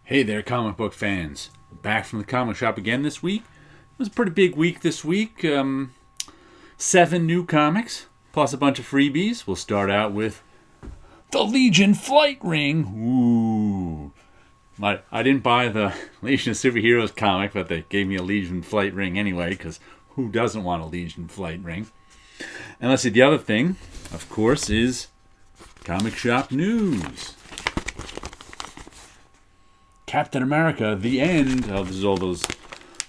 Hey there, comic book fans. Back from the comic shop again this week. It was a pretty big week this week. 7 new comics, plus a bunch of freebies. We'll start out with the Legion Flight Ring. Ooh. I didn't buy the Legion of Superheroes comic, but they gave me a Legion Flight Ring anyway, because who doesn't want a Legion Flight Ring? And let's see, the other thing, of course, is comic shop news. Captain America, the end. Oh, this is all those.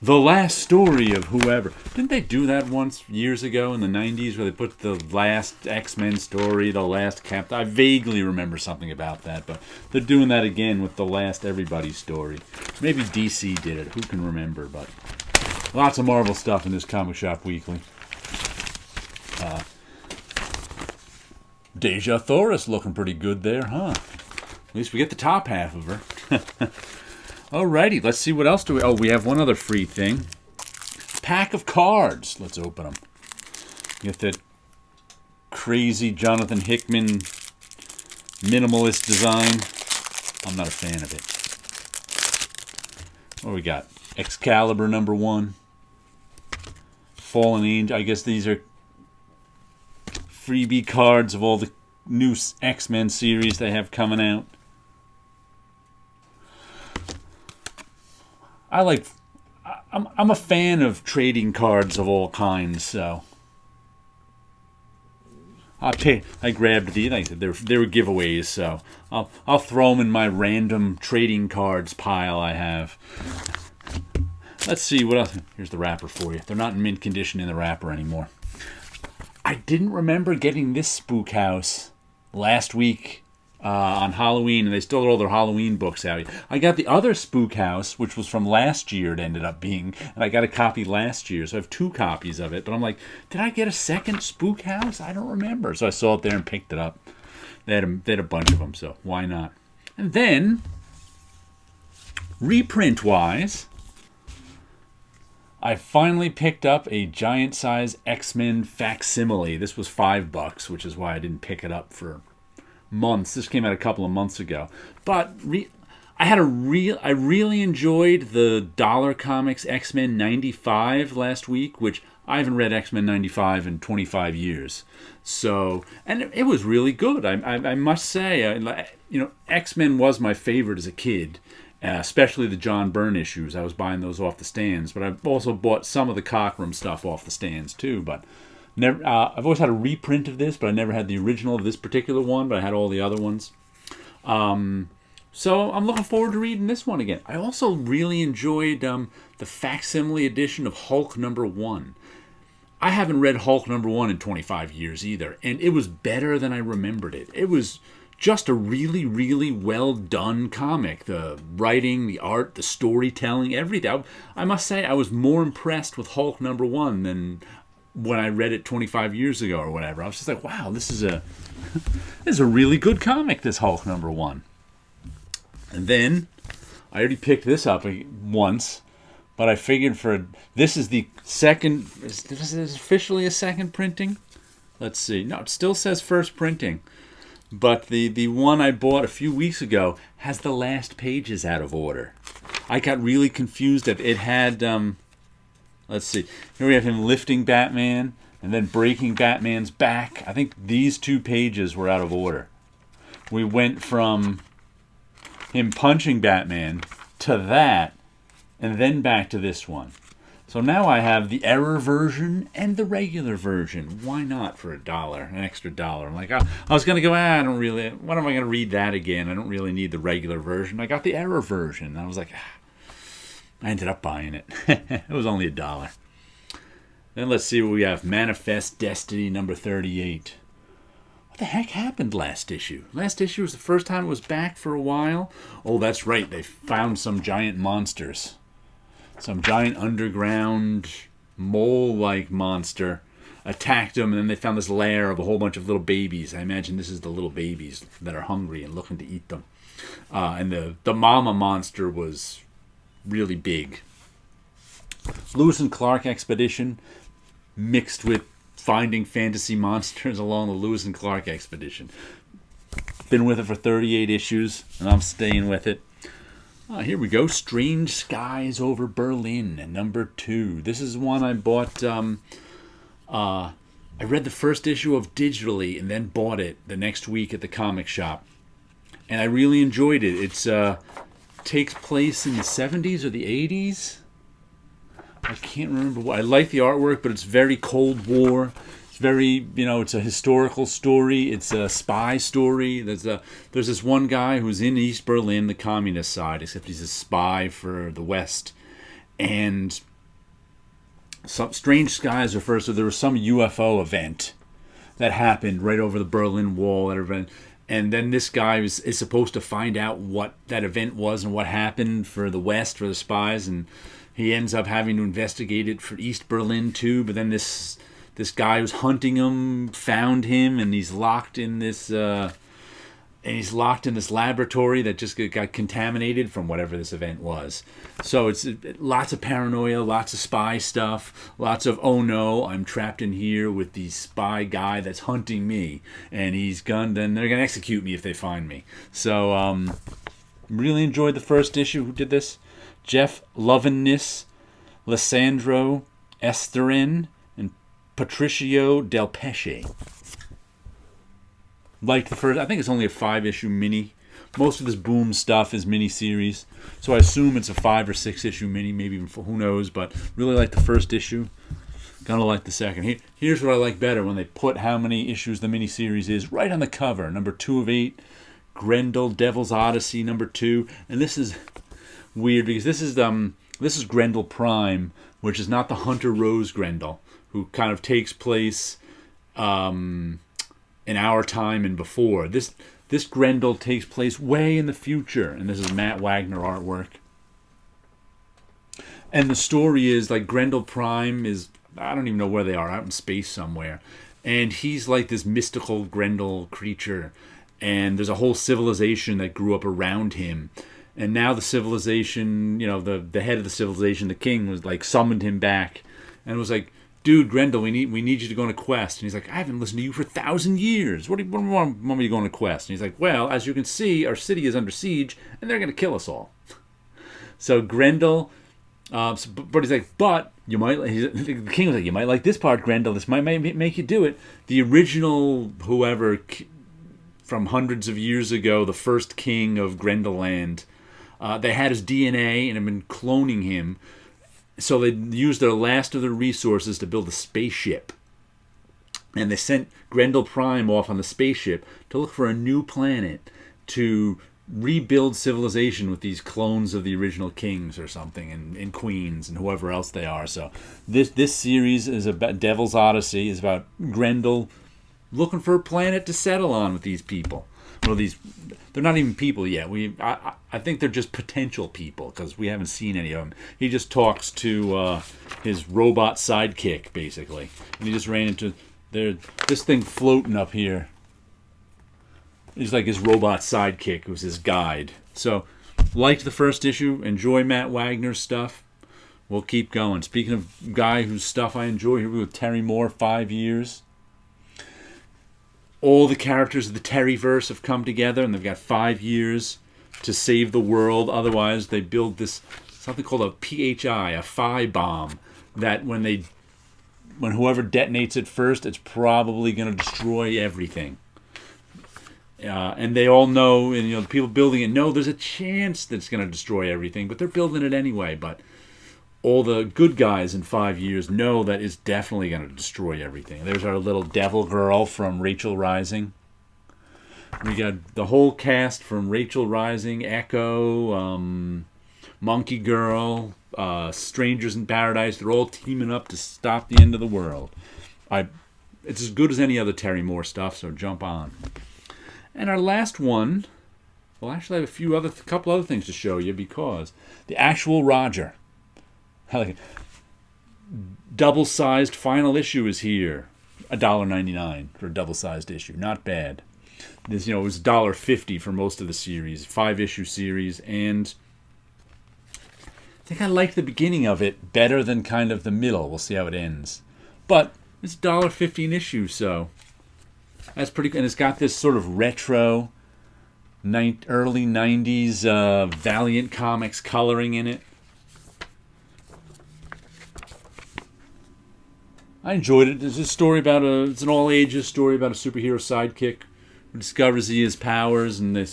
The last story of whoever. Didn't they do that once years ago in the 90s where they put the last X-Men story, the last Captain? I vaguely remember something about that, but they're doing that again with the last Everybody story. Maybe DC did it. Who can remember? But lots of Marvel stuff in this Comic Shop Weekly. Deja Thoris looking pretty good there, huh? At least we get the top half of her. Alrighty, let's see what else do we... Oh, we have one other free thing. Pack of cards. Let's open them. Get that crazy Jonathan Hickman minimalist design. I'm not a fan of it. What do we got? Excalibur #1. Fallen Angel. I guess these are freebie cards of all the new X-Men series they have coming out. I'm a fan of trading cards of all kinds, so I grabbed these. Like I said, they were giveaways, so I'll throw them in my random trading cards pile I have. Let's see what else. Here's the wrapper for you. They're not in mint condition in the wrapper anymore. I didn't remember getting this Spook House last week on Halloween, and they still had all their Halloween books out. I got the other Spook House, which was from last year, it ended up being, and I got a copy last year, so I have 2 copies of it. But I'm like, did I get a second Spook House? I don't remember. So I saw it there and picked it up. They had a bunch of them, so why not? And then, reprint-wise, I finally picked up a giant-size X-Men facsimile. This was $5, which is why I didn't pick it up for months. This came out a couple of months ago. But I really enjoyed the Dollar Comics X-Men 95 last week, which I haven't read X-Men 95 in 25 years. So, and it was really good. I must say, X-Men was my favorite as a kid. Especially the John Byrne issues. I was buying those off the stands, but I've also bought some of the Cockrum stuff off the stands too. But never, I've always had a reprint of this, but I never had the original of this particular one. But I had all the other ones. So I'm looking forward to reading this one again. I also really enjoyed the facsimile edition of Hulk #1. I haven't read Hulk #1 in 25 years either, and it was better than I remembered it. It was just a really, really well done comic. The writing, the art, the storytelling, everything. I must say I was more impressed with Hulk #1 than when I read it 25 years ago or whatever. I was just like, wow, this is a really good comic, this Hulk #1. And then I already picked this up once, but I figured this is the second. Is this officially a second printing? Let's see. No, it still says first printing. But the one I bought a few weeks ago has the last pages out of order. I got really confused that it had, let's see, here we have him lifting Batman and then breaking Batman's back. I think these 2 pages were out of order. We went from him punching Batman to that and then back to this one. So now I have the error version and the regular version. Why not for $1, an extra $1? I'm like, I was going to go, what am I going to read that again? I don't really need the regular version. I got the error version. And I was like, I ended up buying it. It was only $1. Then let's see what we have. Manifest Destiny #38. What the heck happened last issue? Last issue was the first time it was back for a while. Oh, that's right. They found some giant monsters. Some giant underground mole-like monster attacked them, and then they found this lair of a whole bunch of little babies. I imagine this is the little babies that are hungry and looking to eat them. And the mama monster was really big. Lewis and Clark expedition mixed with finding fantasy monsters along the Lewis and Clark expedition. Been with it for 38 issues, and I'm staying with it. Here we go. Strange Skies Over Berlin, #2. This is one I bought. I read the first issue of digitally and then bought it the next week at the comic shop. And I really enjoyed it. It's takes place in the 70s or the 80s. I can't remember what. I like the artwork, but it's very Cold War. It's very, it's a historical story. It's a spy story. There's this one guy who's in East Berlin, the communist side, except he's a spy for the West. And some Strange Skies refers to there was some UFO event that happened right over the Berlin Wall. That event. And then this guy is supposed to find out what that event was and what happened for the West, for the spies, and he ends up having to investigate it for East Berlin too. But then this guy who's hunting him found him, and he's locked in this laboratory that just got contaminated from whatever this event was. So it's lots of paranoia, lots of spy stuff, lots of, oh no, I'm trapped in here with the spy guy that's hunting me, and he's gunned, then they're going to execute me if they find me. So really enjoyed the first issue. Who did this? Jeff Loveness, Lissandro Esterin, and Patricio Del Pesce. Liked the first. I think it's only a 5-issue mini. Most of this Boom stuff is mini-series, so I assume it's a 5 or 6-issue mini, maybe even who knows. But really like the first issue. Gonna like the second. Here's what I like better, when they put how many issues the mini-series is right on the cover. #2 of 8, Grendel, Devil's Odyssey, #2, and this is weird because this is Grendel Prime, which is not the Hunter Rose Grendel, who kind of takes place in our time and before. This Grendel takes place way in the future, and this is Matt Wagner artwork. And the story is like Grendel Prime is, I don't even know where they are, out in space somewhere, and he's like this mystical Grendel creature, and there's a whole civilization that grew up around him. And now the civilization, the head of the civilization, the king, was like summoned him back and was like, dude, Grendel, we need you to go on a quest. And he's like, I haven't listened to you for 1,000 years. What do you want me to go on a quest? And he's like, well, as you can see, our city is under siege, and they're going to kill us all. So Grendel, but he's like, but you might. The king was like, you might like this part, Grendel. This might make you do it. The original, whoever from hundreds of years ago, the first king of Grendelland, they had his DNA and have been cloning him. So they used their last of their resources to build a spaceship. And they sent Grendel Prime off on the spaceship to look for a new planet to rebuild civilization with these clones of the original kings or something, and queens and whoever else they are. So this series is about Devil's Odyssey, is about Grendel looking for a planet to settle on with these people. Well, they're not even people yet. I think they're just potential people because we haven't seen any of them. He just talks to his robot sidekick, basically. And he just ran into this thing floating up here. He's like his robot sidekick, who's his guide. So, liked the first issue. Enjoy Matt Wagner's stuff. We'll keep going. Speaking of guy whose stuff I enjoy, here we go with Terry Moore, 5 years. All the characters of the Terryverse have come together, and they've got 5 years to save the world. Otherwise, they build this something called a PHI, a phi bomb, that when whoever detonates it first, it's probably going to destroy everything. And they all know, and the people building it know there's a chance that it's going to destroy everything, but they're building it anyway. But all the good guys in 5 years know that it's definitely going to destroy everything. There's our little devil girl from Rachel Rising. We got the whole cast from Rachel Rising, Echo, Monkey Girl, Strangers in Paradise. They're all teaming up to stop the end of the world. It's as good as any other Terry Moore stuff, so jump on. And our last one, well, actually I have a couple other things to show you, because the actual Roger, double-sized final issue is here. $1.99 for a double-sized issue. Not bad. This, it was $1.50 for most of the series, 5-issue series, and I think I like the beginning of it better than kind of the middle. We'll see how it ends. But it's $1.50 an issue, so that's pretty good. And it's got this sort of retro early 90s Valiant Comics coloring in it. I enjoyed it. There's a story about it's an all ages story about a superhero sidekick who discovers he has powers, and they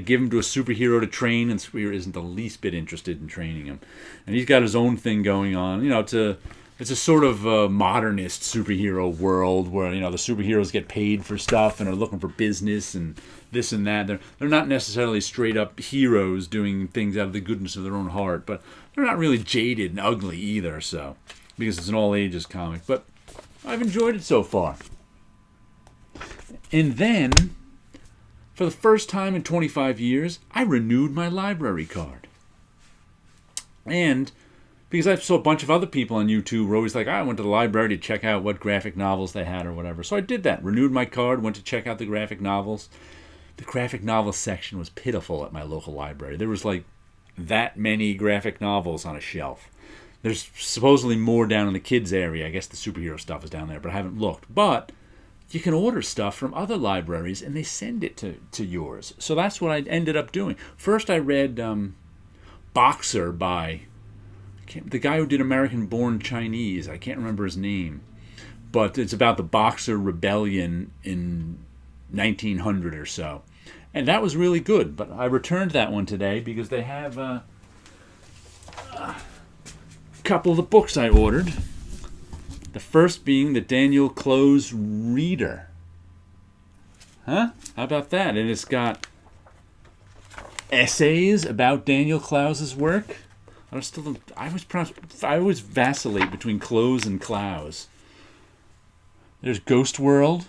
give him to a superhero to train, and the superhero isn't the least bit interested in training him, and he's got his own thing going on. It's a sort of modernist superhero world where the superheroes get paid for stuff and are looking for business and this and that. They're not necessarily straight up heroes doing things out of the goodness of their own heart, but they're not really jaded and ugly either. So because it's an all ages comic, but I've enjoyed it so far. And then, for the first time in 25 years, I renewed my library card. And because I saw a bunch of other people on YouTube were always like, I went to the library to check out what graphic novels they had or whatever. So I did that, renewed my card, went to check out the graphic novels. The graphic novel section was pitiful at my local library. There was like that many graphic novels on a shelf. There's supposedly more down in the kids area. I guess the superhero stuff is down there, but I haven't looked. But you can order stuff from other libraries and they send it to yours. So that's what I ended up doing. First I read Boxer by the guy who did American Born Chinese. I can't remember his name. But it's about the Boxer Rebellion in 1900 or so. And that was really good. But I returned that one today because they have a couple of the books I ordered. The first being the Daniel Clowes Reader. Huh? How about that? And it's got essays about Daniel Clowes' work. I always vacillate between Clowes and Clowes. There's Ghost World.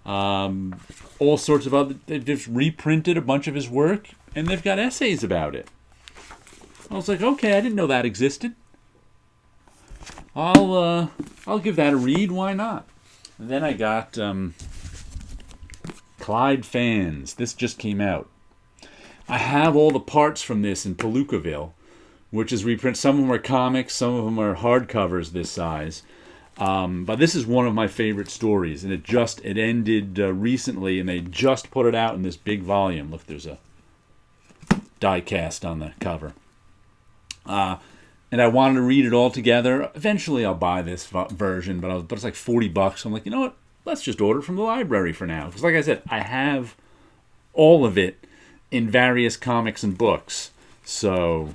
All sorts of other. They've just reprinted a bunch of his work, and they've got essays about it. I was like, okay, I didn't know that existed. I'll give that a read. Why not? And then I got Clyde Fans. This just came out. I have all the parts from this in Palookaville, which is reprint. Some of them are comics, some of them are hardcovers this size. But this is one of my favorite stories, and it ended recently, and they just put it out in this big volume. Look, there's a die cast on the cover. And I wanted to read it all together. Eventually, I'll buy this version, but it's like $40. I'm like, you know what? Let's just order it from the library for now. Because like I said, I have all of it in various comics and books. So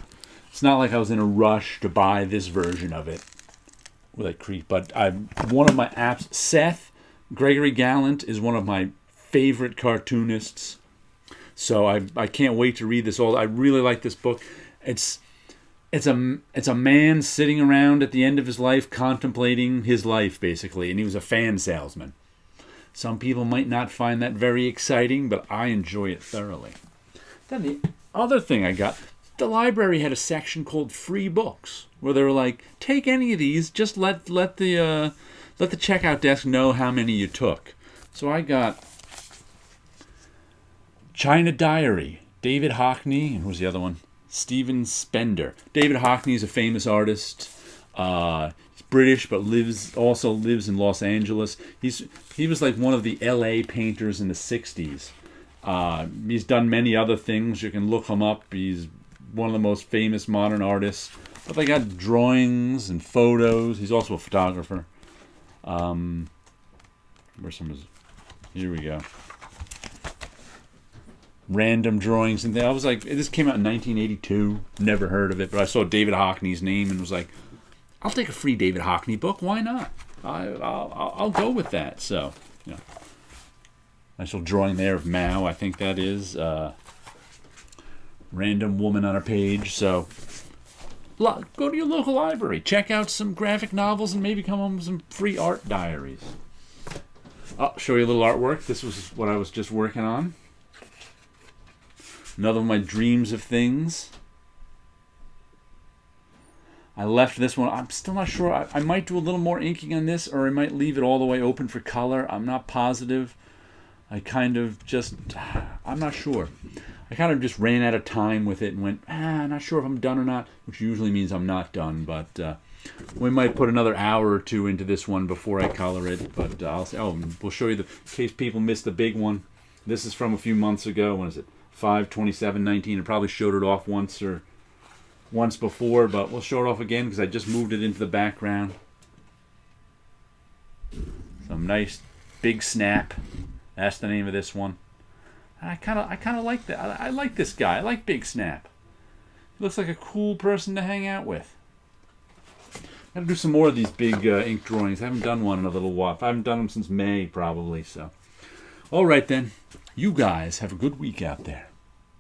it's not like I was in a rush to buy this version of it. But one of my apps, Seth Gregory Gallant, is one of my favorite cartoonists. So I can't wait to read this all. I really like this book. It's a man sitting around at the end of his life contemplating his life, basically, and he was a fan salesman. Some people might not find that very exciting, but I enjoy it thoroughly. Then the other thing I got, the library had a section called Free Books, where they were like, take any of these, just let the checkout desk know how many you took. So I got China Diary, David Hockney, and who was the other one? Steven Spender. David Hockney is a famous artist. He's British, but also lives in Los Angeles. He was like one of the L.A. painters in the 60s. He's done many other things. You can look him up. He's one of the most famous modern artists. But they got drawings and photos. He's also a photographer. Where's some of his... Here we go. Random drawings and things. I was like, this came out in 1982. Never heard of it, but I saw David Hockney's name and was like, I'll take a free David Hockney book. Why not? I'll go with that. So, nice little drawing there of Mao. I think that is random woman on a page. So, go to your local library, check out some graphic novels, and maybe come home with some free art diaries. I'll show you a little artwork. This was what I was just working on. Another of my dreams of things. I left this one. I'm still not sure. I might do a little more inking on this, or I might leave it all the way open for color. I'm not positive. I'm not sure. I kind of just ran out of time with it and went, I'm not sure if I'm done or not, which usually means I'm not done. But we might put another hour or two into this one before I color it. But we'll show you in case people missed the big one. This is from a few months ago. When is it? 5/27/19. I probably showed it off once before, but we'll show it off again because I just moved it into the background. Some nice big snap. That's the name of this one. I kind of like that. I like this guy. I like Big Snap. He looks like a cool person to hang out with. Got to do some more of these big ink drawings. I haven't done one in a little while. I haven't done them since May, probably. So, all right then. You guys have a good week out there.